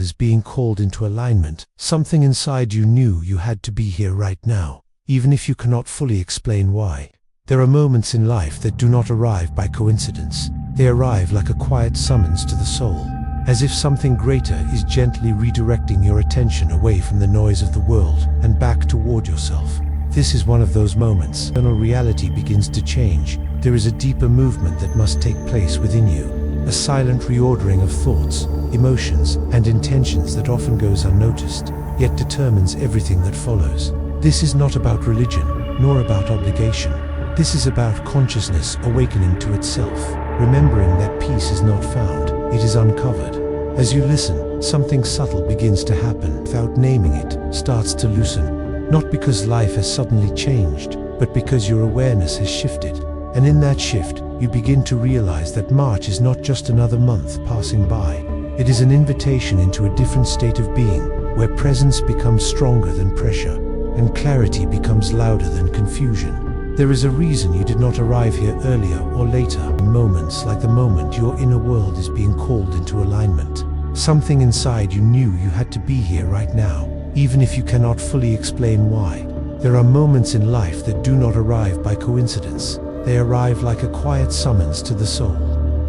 is being called into alignment. Something inside you knew you had to be here right now, even if you cannot fully explain why. There are moments in life that do not arrive by coincidence. They arrive like a quiet summons to the soul, as if something greater is gently redirecting your attention away from the noise of the world and back toward yourself. This is one of those moments when reality begins to change. There is a deeper movement that must take place within you, a silent reordering of thoughts, emotions, and intentions that often goes unnoticed, yet determines everything that follows. This is not about religion, nor about obligation. This is about consciousness awakening to itself, remembering that peace is not found, it is uncovered. As you listen, something subtle begins to happen. Without naming it, starts to loosen. Not because life has suddenly changed, but because your awareness has shifted. And in that shift, you begin to realize that March is not just another month passing by. It is an invitation into a different state of being, where presence becomes stronger than pressure, and clarity becomes louder than confusion. There is a reason you did not arrive here earlier or later. In moments like the moment your inner world is being called into alignment. Something inside you knew you had to be here right now, even if you cannot fully explain why. There are moments in life that do not arrive by coincidence. They arrive like a quiet summons to the soul,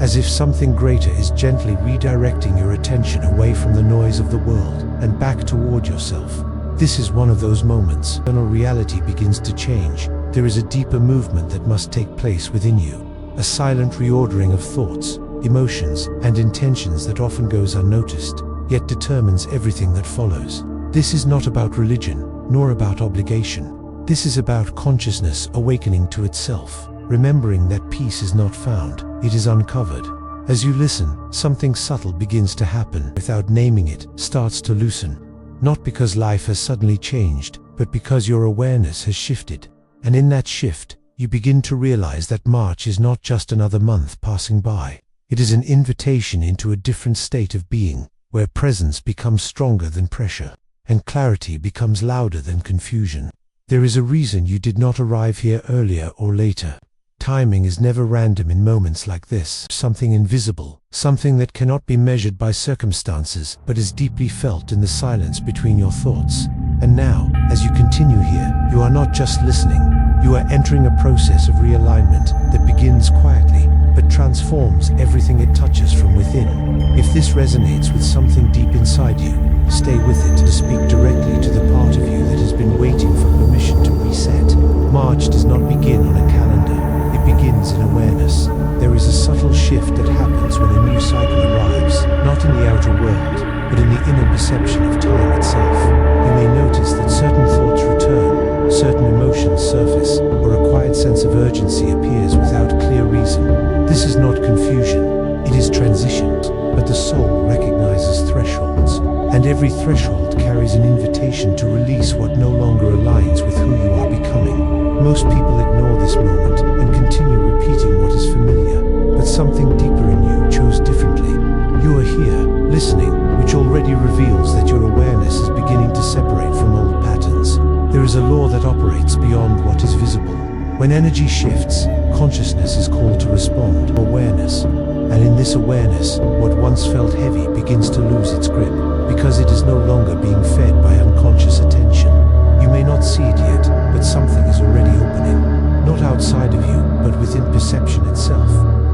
as if something greater is gently redirecting your attention away from the noise of the world and back toward yourself. This is one of those moments when reality begins to change. There is a deeper movement that must take place within you, a silent reordering of thoughts, emotions, and intentions that often goes unnoticed, yet determines everything that follows. This is not about religion, nor about obligation. This is about consciousness awakening to itself, remembering that peace is not found, it is uncovered. As you listen, something subtle begins to happen. Without naming it, starts to loosen. Not because life has suddenly changed, but because your awareness has shifted. And in that shift, you begin to realize that March is not just another month passing by. It is an invitation into a different state of being, where presence becomes stronger than pressure, and clarity becomes louder than confusion. There is a reason you did not arrive here earlier or later. Timing is never random in moments like this. Something invisible, something that cannot be measured by circumstances, but is deeply felt in the silence between your thoughts. And now, as you continue here, you are not just listening. You are entering a process of realignment that begins quietly, but transforms everything it touches from within. If this resonates with something deep inside you, stay with it to speak directly to the part of you that has been waiting for permission to reset. March does not begin on a calendar. It begins in awareness. There is a subtle shift that happens when a new cycle arrives, not in the outer world, but in the inner perception of time itself. You may notice that certain thoughts return, certain emotions surface, or a quiet sense of urgency appears without clear reason. This is not confusion, it is transition, but the soul recognizes thresholds, and every threshold carries an invitation to release what no longer aligns with who you are becoming. Most people ignore this moment and continue repeating what is familiar, but something deeper in you chose differently. You are here, listening, which already reveals that your awareness is beginning to separate from old patterns. There is a law that operates beyond what is visible. When energy shifts, consciousness is called to respond. Awareness. And in this awareness, what once felt heavy begins to lose its grip, because it is no longer being fed by unconscious attention. You may not see it yet, but something is already opening. Not outside of you, but within perception itself.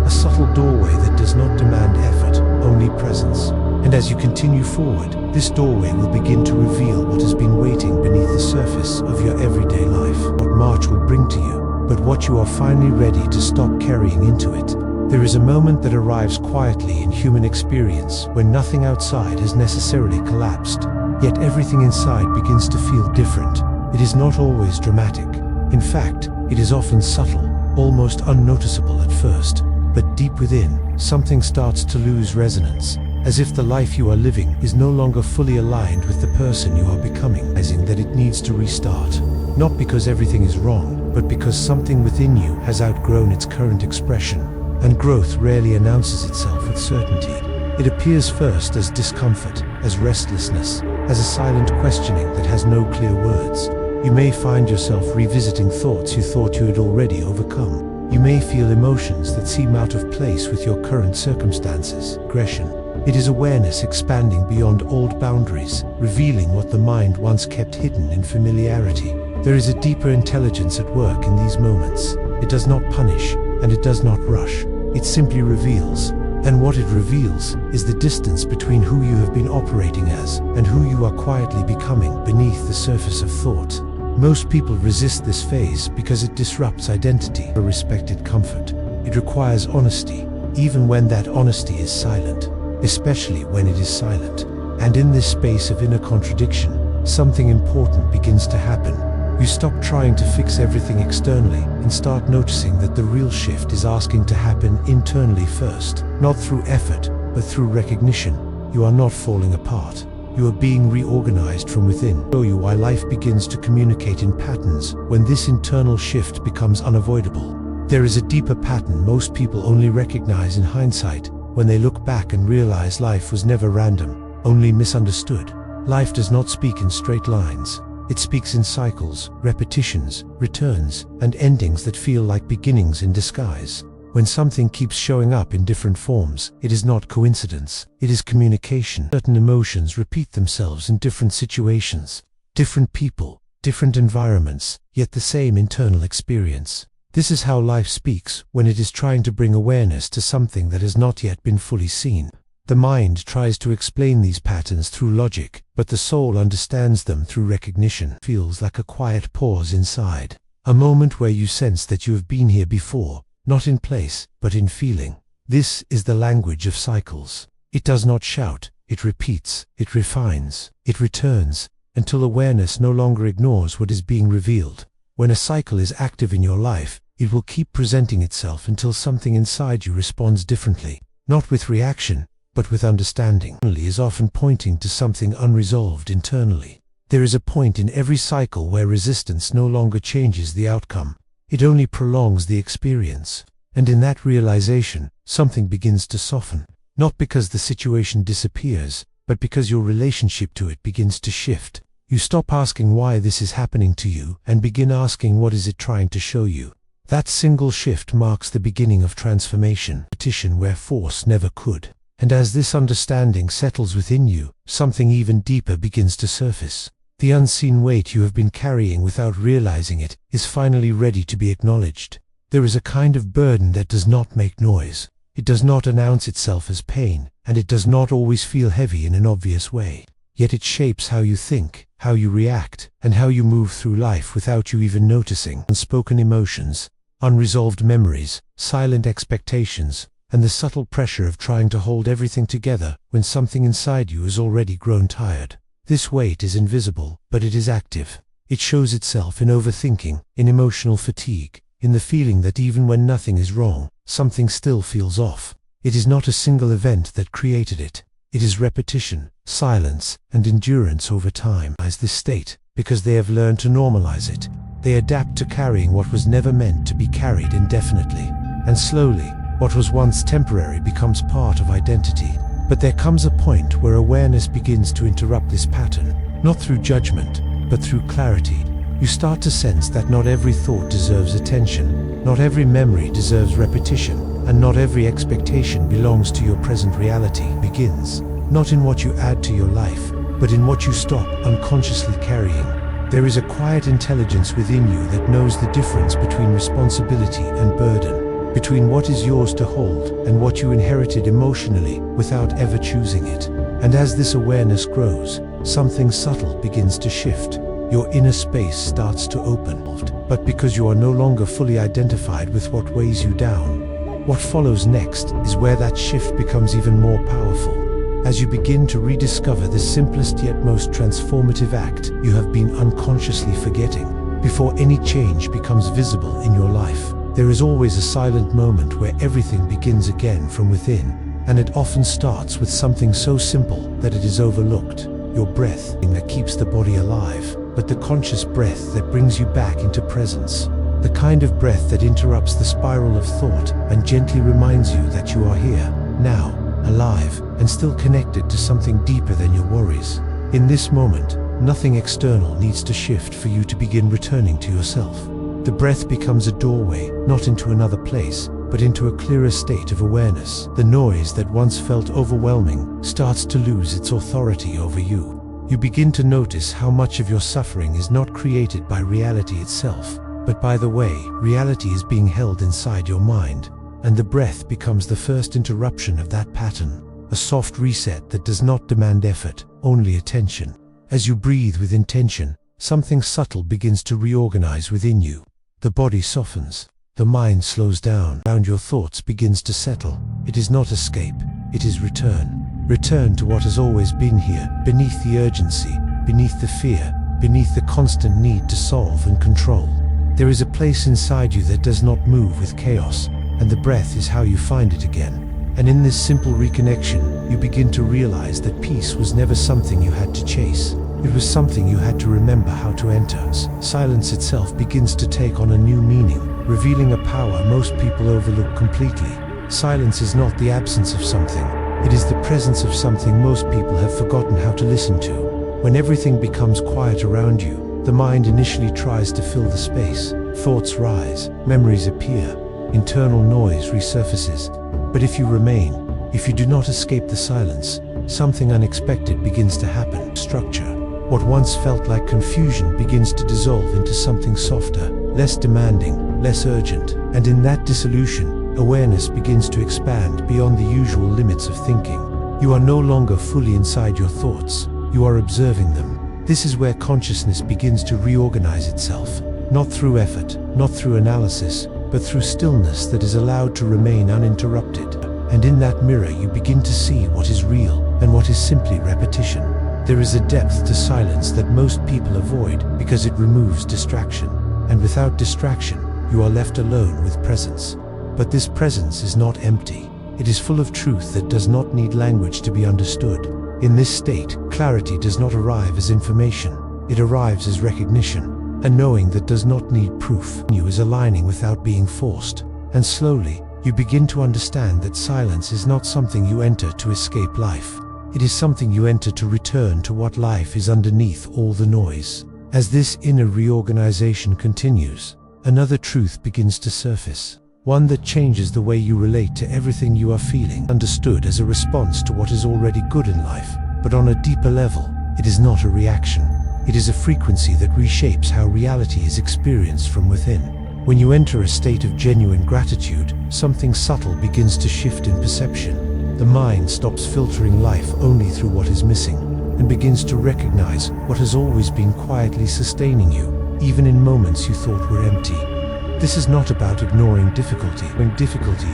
A subtle doorway that does not demand effort, only presence. And as you continue forward, this doorway will begin to reveal what has been waiting beneath the surface of your everyday life. What March will bring to you, but what you are finally ready to stop carrying into it. There is a moment that arrives quietly in human experience when nothing outside has necessarily collapsed, yet everything inside begins to feel different. It is not always dramatic. In fact, it is often subtle, almost unnoticeable at first, but deep within, something starts to lose resonance, as if the life you are living is no longer fully aligned with the person you are becoming, realizing that it needs to restart. Not because everything is wrong, but because something within you has outgrown its current expression. And growth rarely announces itself with certainty. It appears first as discomfort, as restlessness, as a silent questioning that has no clear words. You may find yourself revisiting thoughts you thought you had already overcome. You may feel emotions that seem out of place with your current circumstances. Aggression. It is awareness expanding beyond old boundaries, revealing what the mind once kept hidden in familiarity. There is a deeper intelligence at work in these moments. It does not punish, and it does not rush. It simply reveals. And what it reveals is the distance between who you have been operating as and who you are quietly becoming beneath the surface of thought. Most people resist this phase because it disrupts identity or respected comfort. It requires honesty, even when that honesty is silent, especially when it is silent. And in this space of inner contradiction, something important begins to happen. You stop trying to fix everything externally and start noticing that the real shift is asking to happen internally first, not through effort, but through recognition. You are not falling apart. You are being reorganized from within. Show you why life begins to communicate in patterns when this internal shift becomes unavoidable. There is a deeper pattern most people only recognize in hindsight, when they look back and realize life was never random, only misunderstood. Life does not speak in straight lines. It speaks in cycles, repetitions, returns, and endings that feel like beginnings in disguise. When something keeps showing up in different forms, it is not coincidence, it is communication. Certain emotions repeat themselves in different situations, different people, different environments, yet the same internal experience. This is how life speaks when it is trying to bring awareness to something that has not yet been fully seen. The mind tries to explain these patterns through logic, but the soul understands them through recognition. It feels like a quiet pause inside, a moment where you sense that you have been here before, not in place, but in feeling. This is the language of cycles. It does not shout, it repeats, it refines, it returns, until awareness no longer ignores what is being revealed. When a cycle is active in your life, it will keep presenting itself until something inside you responds differently, not with reaction, but with understanding. Is often pointing to something unresolved internally. There is a point in every cycle where resistance no longer changes the outcome. It only prolongs the experience. And in that realization, something begins to soften. Not because the situation disappears, but because your relationship to it begins to shift. You stop asking why this is happening to you and begin asking what is it trying to show you. That single shift marks the beginning of transformation, repetition where force never could. And as this understanding settles within you, something even deeper begins to surface. The unseen weight you have been carrying without realizing it is finally ready to be acknowledged. There is a kind of burden that does not make noise. It does not announce itself as pain, and it does not always feel heavy in an obvious way. Yet it shapes how you think, how you react, and how you move through life without you even noticing. Unspoken emotions, unresolved memories, silent expectations, and the subtle pressure of trying to hold everything together when something inside you has already grown tired. This weight is invisible, but it is active. It shows itself in overthinking, in emotional fatigue, in the feeling that even when nothing is wrong, something still feels off. It is not a single event that created it. It is repetition, silence, and endurance over time. As this state, because they have learned to normalize it, they adapt to carrying what was never meant to be carried indefinitely. And slowly, what was once temporary becomes part of identity. But there comes a point where awareness begins to interrupt this pattern, not through judgment, but through clarity. You start to sense that not every thought deserves attention, not every memory deserves repetition, and not every expectation belongs to your present reality. Begins, not in what you add to your life, but in what you stop unconsciously carrying. There is a quiet intelligence within you that knows the difference between responsibility and burden, between what is yours to hold and what you inherited emotionally without ever choosing it. And as this awareness grows, something subtle begins to shift. Your inner space starts to open. But because you are no longer fully identified with what weighs you down, what follows next is where that shift becomes even more powerful. As you begin to rediscover the simplest yet most transformative act you have been unconsciously forgetting, before any change becomes visible in your life, there is always a silent moment where everything begins again from within, and it often starts with something so simple that it is overlooked. Your breath, that keeps the body alive, but the conscious breath that brings you back into presence. The kind of breath that interrupts the spiral of thought and gently reminds you that you are here, now, alive, and still connected to something deeper than your worries. In this moment, nothing external needs to shift for you to begin returning to yourself. The breath becomes a doorway, not into another place, but into a clearer state of awareness. The noise that once felt overwhelming starts to lose its authority over you. You begin to notice how much of your suffering is not created by reality itself, but by the way reality is being held inside your mind. And the breath becomes the first interruption of that pattern, a soft reset that does not demand effort, only attention. As you breathe with intention, something subtle begins to reorganize within you. The body softens, the mind slows down, and your thoughts begins to settle. It is not escape, it is return. Return to what has always been here, beneath the urgency, beneath the fear, beneath the constant need to solve and control. There is a place inside you that does not move with chaos, and the breath is how you find it again. And in this simple reconnection, you begin to realize that peace was never something you had to chase. It was something you had to remember how to enter. Silence itself begins to take on a new meaning, revealing a power most people overlook completely. Silence is not the absence of something. It is the presence of something most people have forgotten how to listen to. When everything becomes quiet around you, the mind initially tries to fill the space. Thoughts rise, memories appear, internal noise resurfaces. But if you remain, if you do not escape the silence, something unexpected begins to happen. Structure. What once felt like confusion begins to dissolve into something softer, less demanding, less urgent. And in that dissolution, awareness begins to expand beyond the usual limits of thinking. You are no longer fully inside your thoughts, you are observing them. This is where consciousness begins to reorganize itself, not through effort, not through analysis, but through stillness that is allowed to remain uninterrupted. And in that mirror you begin to see what is real and what is simply repetition. There is a depth to silence that most people avoid because it removes distraction. And without distraction, you are left alone with presence. But this presence is not empty. It is full of truth that does not need language to be understood. In this state, clarity does not arrive as information. It arrives as recognition. A knowing that does not need proof. You is aligning without being forced. And slowly, you begin to understand that silence is not something you enter to escape life. It is something you enter to return to what life is underneath all the noise. As this inner reorganization continues, another truth begins to surface. One that changes the way you relate to everything you are feeling. Understood as a response to what is already good in life, but on a deeper level, it is not a reaction. It is a frequency that reshapes how reality is experienced from within. When you enter a state of genuine gratitude, something subtle begins to shift in perception. The mind stops filtering life only through what is missing, and begins to recognize what has always been quietly sustaining you, even in moments you thought were empty. This is not about ignoring difficulty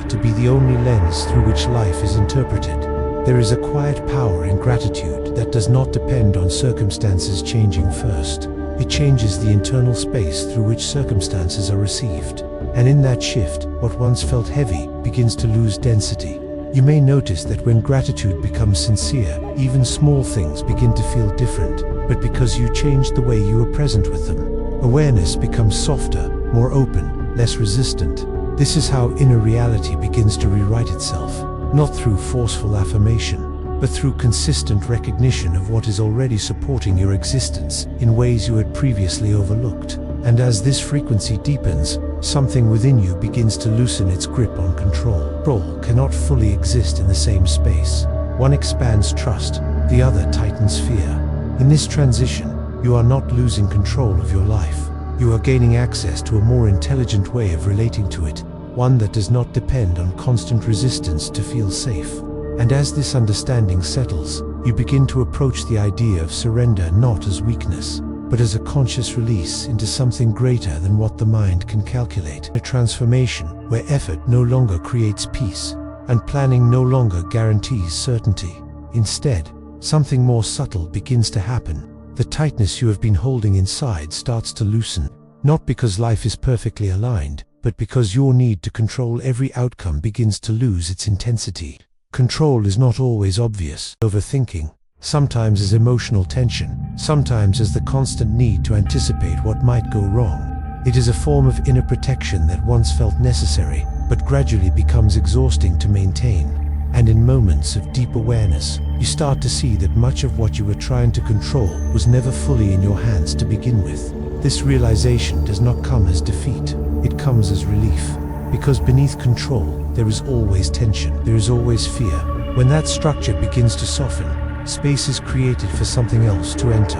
to be the only lens through which life is interpreted. There is a quiet power in gratitude that does not depend on circumstances changing first. It changes the internal space through which circumstances are received. And in that shift, what once felt heavy begins to lose density. You may notice that when gratitude becomes sincere, even small things begin to feel different, but because you changed the way you are present with them. Awareness becomes softer, more open, less resistant. This is how inner reality begins to rewrite itself, not through forceful affirmation, but through consistent recognition of what is already supporting your existence in ways you had previously overlooked. And as this frequency deepens, something within you begins to loosen its grip on control. Control cannot fully exist in the same space. One expands trust, the other tightens fear. In this transition, you are not losing control of your life. You are gaining access to a more intelligent way of relating to it, one that does not depend on constant resistance to feel safe. And as this understanding settles, you begin to approach the idea of surrender not as weakness, but as a conscious release into something greater than what the mind can calculate. A transformation where effort no longer creates peace, and planning no longer guarantees certainty. Instead, something more subtle begins to happen. The tightness you have been holding inside starts to loosen, not because life is perfectly aligned, but because your need to control every outcome begins to lose its intensity. Control is not always obvious. Overthinking, sometimes as emotional tension, sometimes as the constant need to anticipate what might go wrong. It is a form of inner protection that once felt necessary, but gradually becomes exhausting to maintain. And in moments of deep awareness, you start to see that much of what you were trying to control was never fully in your hands to begin with. This realization does not come as defeat, it comes as relief. Because beneath control, there is always tension, there is always fear. When that structure begins to soften, space is created for something else to enter.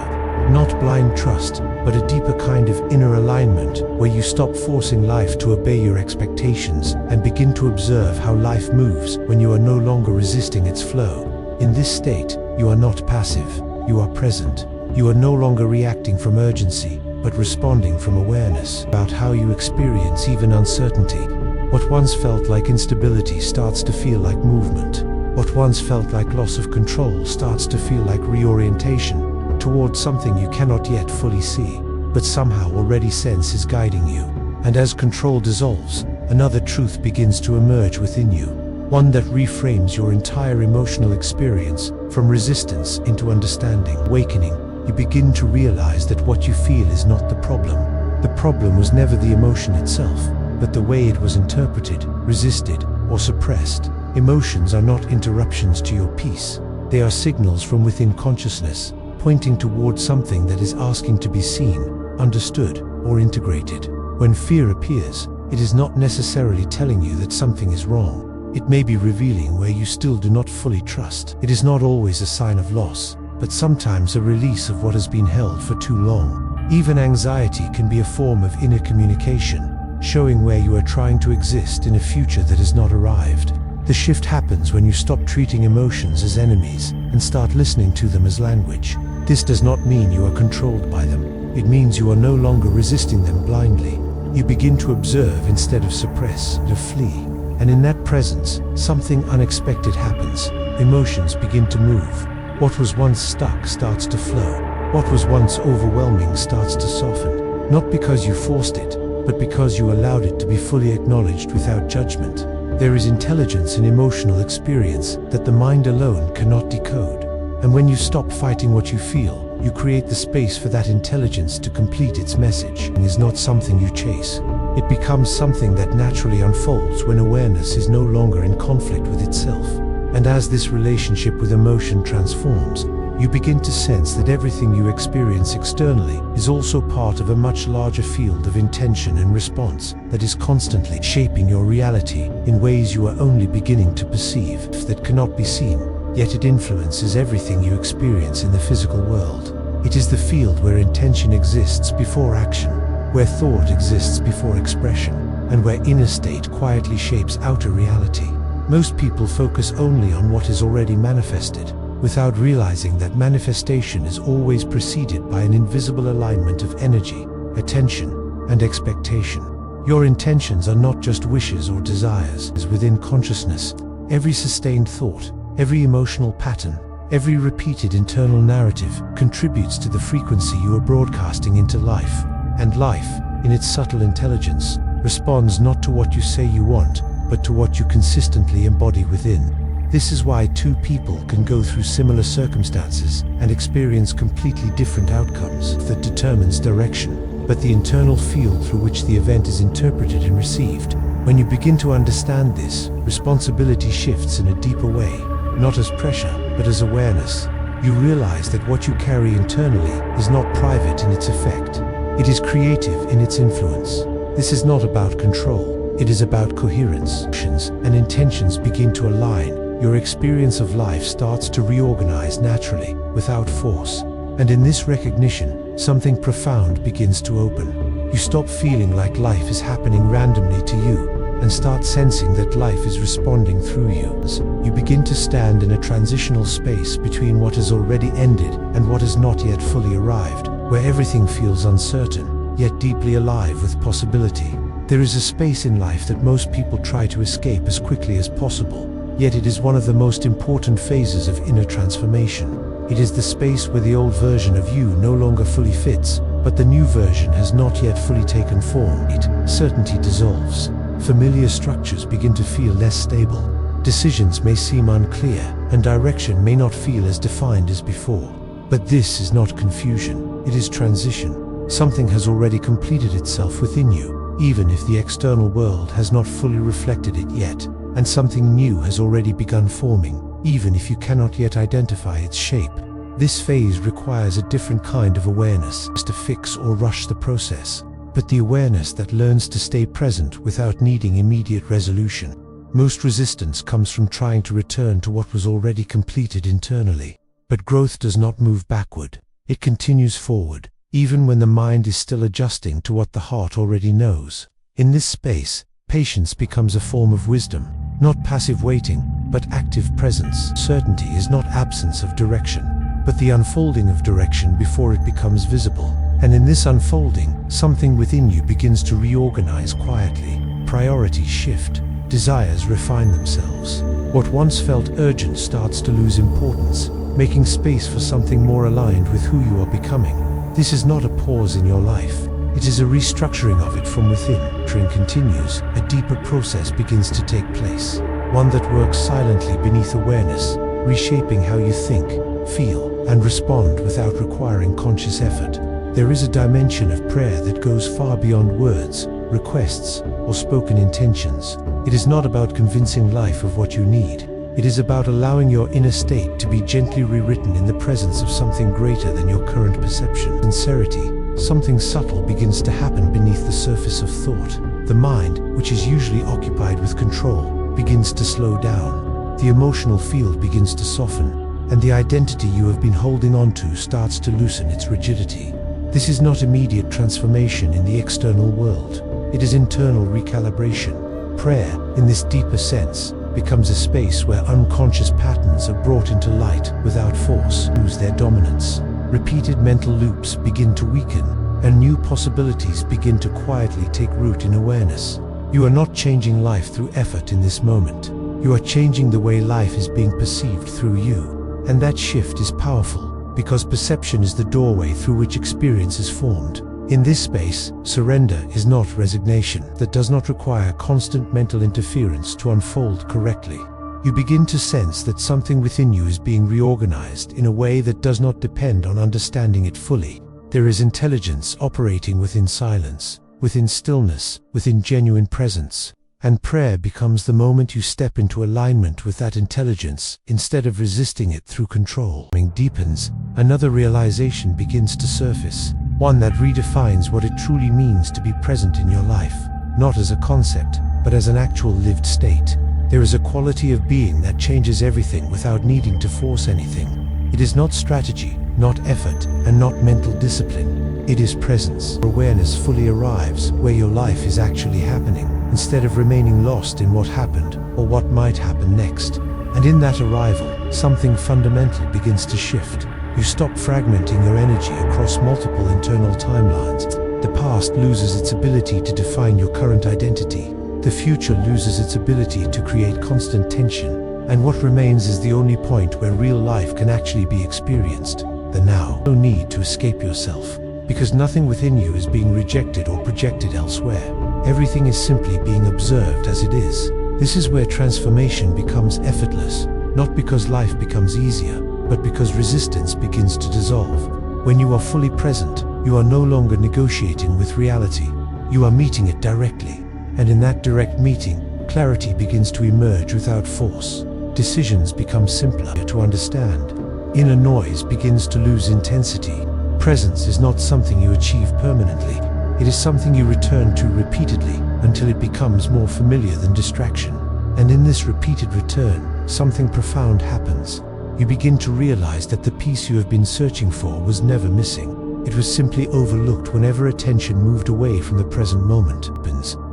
Not blind trust, but a deeper kind of inner alignment, where you stop forcing life to obey your expectations and begin to observe how life moves when you are no longer resisting its flow. In this state, you are not passive, you are present. You are no longer reacting from urgency, but responding from awareness about how you experience even uncertainty. What once felt like instability starts to feel like movement. What once felt like loss of control starts to feel like reorientation towards something you cannot yet fully see, but somehow already sense is guiding you. And as control dissolves, another truth begins to emerge within you, one that reframes your entire emotional experience from resistance into understanding. Awakening, you begin to realize that what you feel is not the problem. The problem was never the emotion itself, but the way it was interpreted, resisted, or suppressed. Emotions are not interruptions to your peace. They are signals from within consciousness, pointing towards something that is asking to be seen, understood, or integrated. When fear appears, it is not necessarily telling you that something is wrong. It may be revealing where you still do not fully trust. It is not always a sign of loss, but sometimes a release of what has been held for too long. Even anxiety can be a form of inner communication, showing where you are trying to exist in a future that has not arrived. The shift happens when you stop treating emotions as enemies and start listening to them as language. This does not mean you are controlled by them. It means you are no longer resisting them blindly. You begin to observe instead of suppress, to flee. And in that presence, something unexpected happens. Emotions begin to move. What was once stuck starts to flow. What was once overwhelming starts to soften. Not because you forced it, but because you allowed it to be fully acknowledged without judgment. There is intelligence in emotional experience that the mind alone cannot decode. And when you stop fighting what you feel, you create the space for that intelligence to complete its message. It is not something you chase. It becomes something that naturally unfolds when awareness is no longer in conflict with itself. And as this relationship with emotion transforms, you begin to sense that everything you experience externally is also part of a much larger field of intention and response that is constantly shaping your reality in ways you are only beginning to perceive, that cannot be seen, yet it influences everything you experience in the physical world. It is the field where intention exists before action, where thought exists before expression, and where inner state quietly shapes outer reality. Most people focus only on what is already manifested, without realizing that manifestation is always preceded by an invisible alignment of energy, attention, and expectation. Your intentions are not just wishes or desires. Within consciousness, every sustained thought, every emotional pattern, every repeated internal narrative contributes to the frequency you are broadcasting into life. And life, in its subtle intelligence, responds not to what you say you want, but to what you consistently embody within. This is why two people can go through similar circumstances and experience completely different outcomes. That determines direction, but the internal field through which the event is interpreted and received. When you begin to understand this, responsibility shifts in a deeper way, not as pressure, but as awareness. You realize that what you carry internally is not private in its effect. It is creative in its influence. This is not about control. It is about coherence. Actions and intentions begin to align. Your experience of life starts to reorganize naturally, without force. And in this recognition, something profound begins to open. You stop feeling like life is happening randomly to you, and start sensing that life is responding through you. You begin to stand in a transitional space between what has already ended and what has not yet fully arrived, where everything feels uncertain, yet deeply alive with possibility. There is a space in life that most people try to escape as quickly as possible, yet it is one of the most important phases of inner transformation. It is the space where the old version of you no longer fully fits, but the new version has not yet fully taken form. Certainty dissolves. Familiar structures begin to feel less stable. Decisions may seem unclear, and direction may not feel as defined as before. But this is not confusion, it is transition. Something has already completed itself within you, even if the external world has not fully reflected it yet, and something new has already begun forming, even if you cannot yet identify its shape. This phase requires a different kind of awareness, to fix or rush the process. but the awareness that learns to stay present without needing immediate resolution. Most resistance comes from trying to return to what was already completed internally. But growth does not move backward. It continues forward, even when the mind is still adjusting to what the heart already knows. In this space, patience becomes a form of wisdom, not passive waiting, but active presence. Certainty is not absence of direction, but the unfolding of direction before it becomes visible. And in this unfolding, something within you begins to reorganize quietly. Priorities shift. Desires refine themselves. What once felt urgent starts to lose importance, making space for something more aligned with who you are becoming. This is not a pause in your life. It is a restructuring of it from within. Train continues, a deeper process begins to take place, one that works silently beneath awareness, reshaping how you think, feel, and respond without requiring conscious effort. There is a dimension of prayer that goes far beyond words, requests, or spoken intentions. It is not about convincing life of what you need. It is about allowing your inner state to be gently rewritten in the presence of something greater than your current perception. Sincerity, something subtle begins to happen beneath the surface of thought. The mind, which is usually occupied with control, begins to slow down. The emotional field begins to soften, and the identity you have been holding on to starts to loosen its rigidity. This is not immediate transformation in the external world. It is internal recalibration. Prayer, in this deeper sense, becomes a space where unconscious patterns are brought into light without force, lose their dominance. Repeated mental loops begin to weaken, and new possibilities begin to quietly take root in awareness. You are not changing life through effort in this moment. You are changing the way life is being perceived through you. And that shift is powerful, because perception is the doorway through which experience is formed. In this space, surrender is not resignation. That does not require constant mental interference to unfold correctly. You begin to sense that something within you is being reorganized in a way that does not depend on understanding it fully. There is intelligence operating within silence, within stillness, within genuine presence. And prayer becomes the moment you step into alignment with that intelligence, instead of resisting it through control. Deepens, another realization begins to surface. One that redefines what it truly means to be present in your life, not as a concept, but as an actual lived state. There is a quality of being that changes everything without needing to force anything. It is not strategy, not effort, and not mental discipline. It is presence. Awareness fully arrives where your life is actually happening, instead of remaining lost in what happened or what might happen next. And in that arrival, something fundamental begins to shift. You stop fragmenting your energy across multiple internal timelines. The past loses its ability to define your current identity. The future loses its ability to create constant tension. And what remains is the only point where real life can actually be experienced, the now. No need to escape yourself, because nothing within you is being rejected or projected elsewhere. Everything is simply being observed as it is. This is where transformation becomes effortless, not because life becomes easier, but because resistance begins to dissolve. When you are fully present, you are no longer negotiating with reality. You are meeting it directly. And in that direct meeting, clarity begins to emerge without force. Decisions become simpler to understand. Inner noise begins to lose intensity. Presence is not something you achieve permanently. It is something you return to repeatedly until it becomes more familiar than distraction. And in this repeated return, something profound happens. You begin to realize that the peace you have been searching for was never missing. It was simply overlooked whenever attention moved away from the present moment.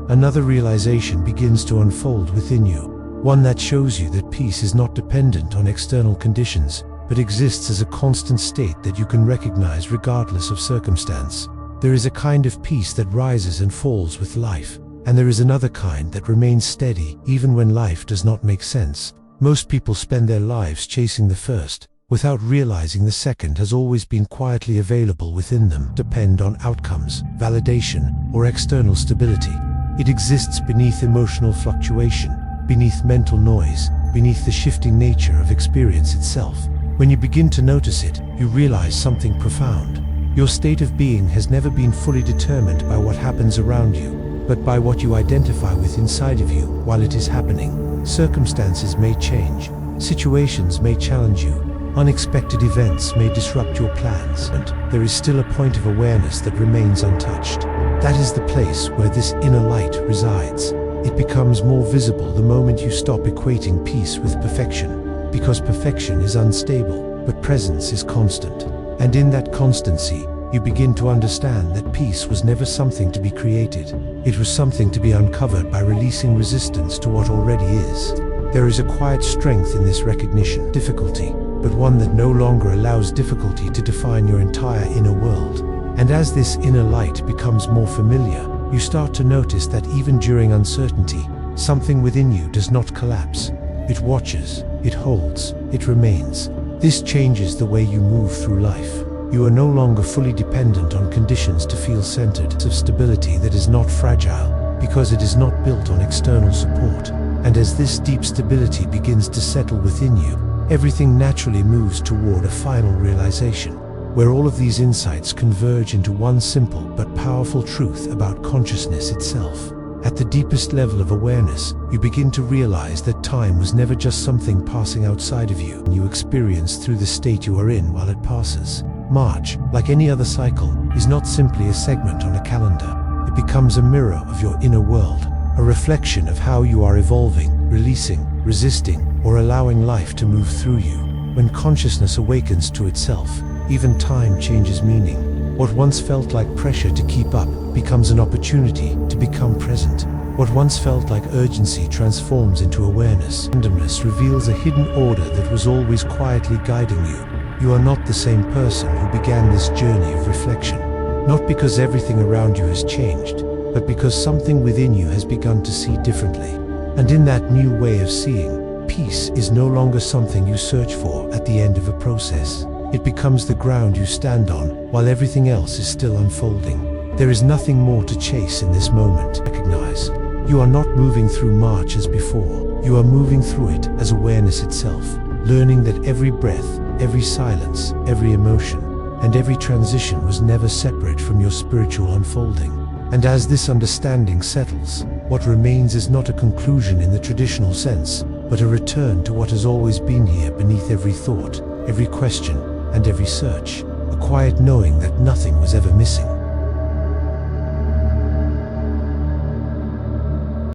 Another realization begins to unfold within you, one that shows you that peace is not dependent on external conditions, but exists as a constant state that you can recognize regardless of circumstance. There is a kind of peace that rises and falls with life, and there is another kind that remains steady even when life does not make sense. Most people spend their lives chasing the first, without realizing the second has always been quietly available within them. Depend on outcomes, validation, or external stability. It exists beneath emotional fluctuation, beneath mental noise, beneath the shifting nature of experience itself. When you begin to notice it, you realize something profound. Your state of being has never been fully determined by what happens around you, but by what you identify with inside of you while it is happening. Circumstances may change, situations may challenge you, unexpected events may disrupt your plans, and there is still a point of awareness that remains untouched. That is the place where this inner light resides. It becomes more visible the moment you stop equating peace with perfection, because perfection is unstable, but presence is constant. And in that constancy, you begin to understand that peace was never something to be created. It was something to be uncovered by releasing resistance to what already is. There is a quiet strength in this recognition, difficulty, but one that no longer allows difficulty to define your entire inner world. And as this inner light becomes more familiar, you start to notice that even during uncertainty, something within you does not collapse. It watches, it holds, it remains. This changes the way you move through life. You are no longer fully dependent on conditions to feel centered, of stability that is not fragile, because it is not built on external support. And as this deep stability begins to settle within you, everything naturally moves toward a final realization, where all of these insights converge into one simple but powerful truth about consciousness itself. At the deepest level of awareness, you begin to realize that time was never just something passing outside of you, and you experience through the state you are in while it passes. March, like any other cycle, is not simply a segment on a calendar. It becomes a mirror of your inner world, a reflection of how you are evolving, releasing, resisting, or allowing life to move through you. When consciousness awakens to itself, even time changes meaning. What once felt like pressure to keep up becomes an opportunity to become present. What once felt like urgency transforms into awareness. Randomness reveals a hidden order that was always quietly guiding you. You are not the same person who began this journey of reflection. Not because everything around you has changed, but because something within you has begun to see differently. And in that new way of seeing, peace is no longer something you search for at the end of a process. It becomes the ground you stand on while everything else is still unfolding. There is nothing more to chase in this moment. Recognize. You are not moving through March as before. You are moving through it as awareness itself, learning that every breath, every silence, every emotion, and every transition was never separate from your spiritual unfolding. And as this understanding settles, what remains is not a conclusion in the traditional sense, but a return to what has always been here beneath every thought, every question, and every search, a quiet knowing that nothing was ever missing.